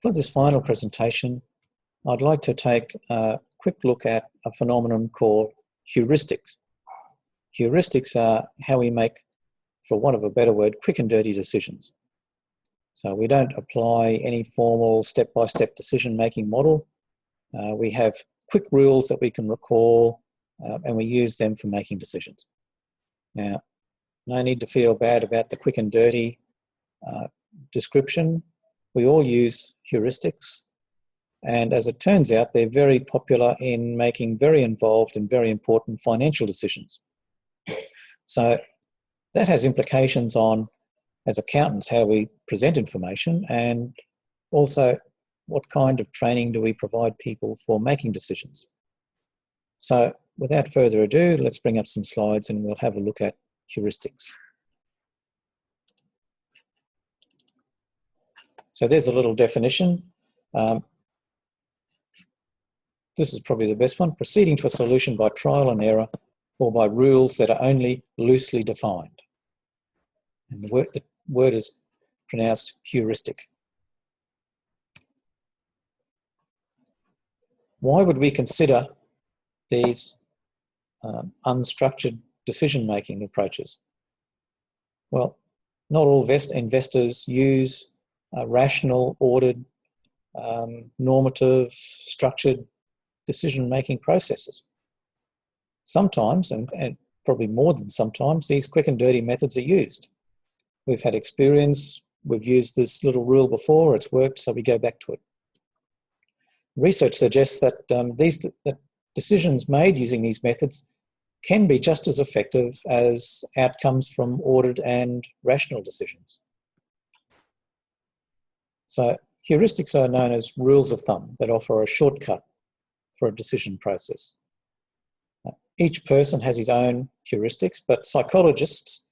For this final presentation, I'd like to take a quick look at a phenomenon called heuristics. Heuristics are how we make, for want of a better word, quick and dirty decisions. So we don't apply any formal step-by-step decision-making model. We have quick rules that we can recall and we use them for making decisions. Now, no need to feel bad about the quick and dirty description. We all use heuristics, and as it turns out, they're very popular in making very involved and very important financial decisions. So that has implications on, as accountants, how we present information, and also what kind of training do we provide people for making decisions. So without further ado, let's bring up some slides and we'll have a look at heuristics. So there's a little definition. This is probably the best one. Proceeding to a solution by trial and error or by rules that are only loosely defined. And the word is pronounced heuristic. Why would we consider these unstructured decision-making approaches? Well, not all investors use rational, ordered, normative, structured decision-making processes. Sometimes, and probably more than sometimes, these quick and dirty methods are used. We've had experience, we've used this little rule before, it's worked, so we go back to it. Research suggests that that decisions made using these methods can be just as effective as outcomes from ordered and rational decisions. So heuristics are known as rules of thumb that offer a shortcut for a decision process. Each person has his own heuristics, but psychologists,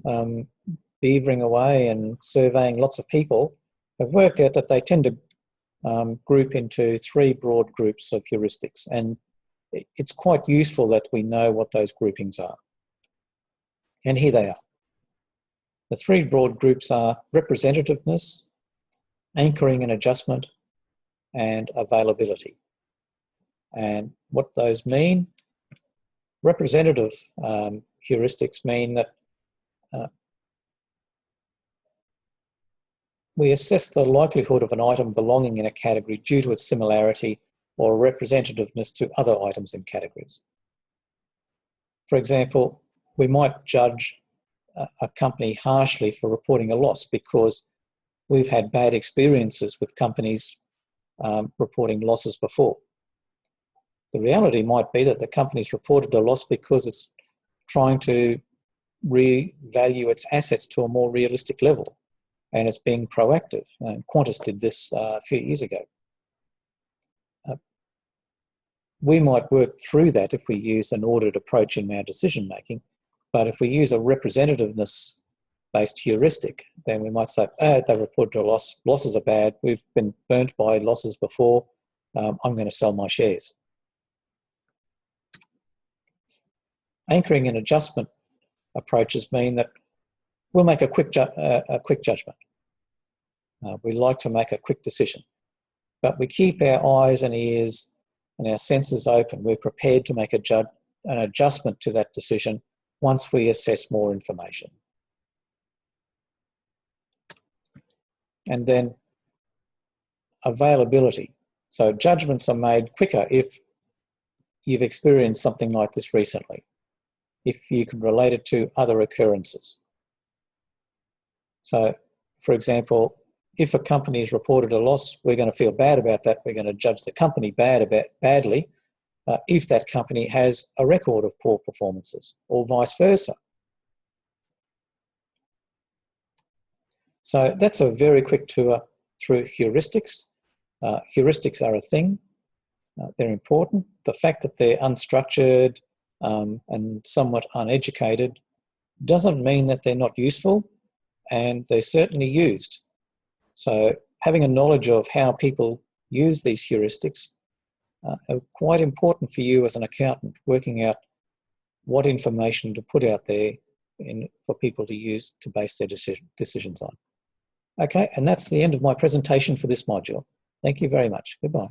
beavering away and surveying lots of people, have worked out that they tend to group into three broad groups of heuristics, and it's quite useful that we know what those groupings are. And here they are. The three broad groups are representativeness, anchoring and adjustment, and availability. And what those mean, representative heuristics mean that we assess the likelihood of an item belonging in a category due to its similarity or representativeness to other items in categories. For example, we might judge a company harshly for reporting a loss because we've had bad experiences with companies reporting losses before. The reality might be that the company's reported a loss because it's trying to revalue its assets to a more realistic level, and it's being proactive. And Qantas did this a few years ago. We might work through that if we use an ordered approach in our decision making, but if we use a representativeness-based heuristic, then we might say, they reported a loss, losses are bad, we've been burnt by losses before, I'm going to sell my shares. Anchoring and adjustment approaches mean that we'll make a quick judgment. We like to make a quick decision, but we keep our eyes and ears and our senses open. We're prepared to make an adjustment to that decision once we assess more information. And then availability. So judgments are made quicker if you've experienced something like this recently, if you can relate it to other occurrences. So, for example, if a company has reported a loss, we're going to feel bad about that. We're going to judge the company badly if that company has a record of poor performances, or vice versa. So that's a very quick tour through heuristics. Heuristics are a thing. They're important. The fact that they're unstructured and somewhat uneducated doesn't mean that they're not useful, and they're certainly used. So having a knowledge of how people use these heuristics are quite important for you as an accountant, working out what information to put out there for people to use to base their decisions on. Okay, and that's the end of my presentation for this module. Thank you very much. Goodbye.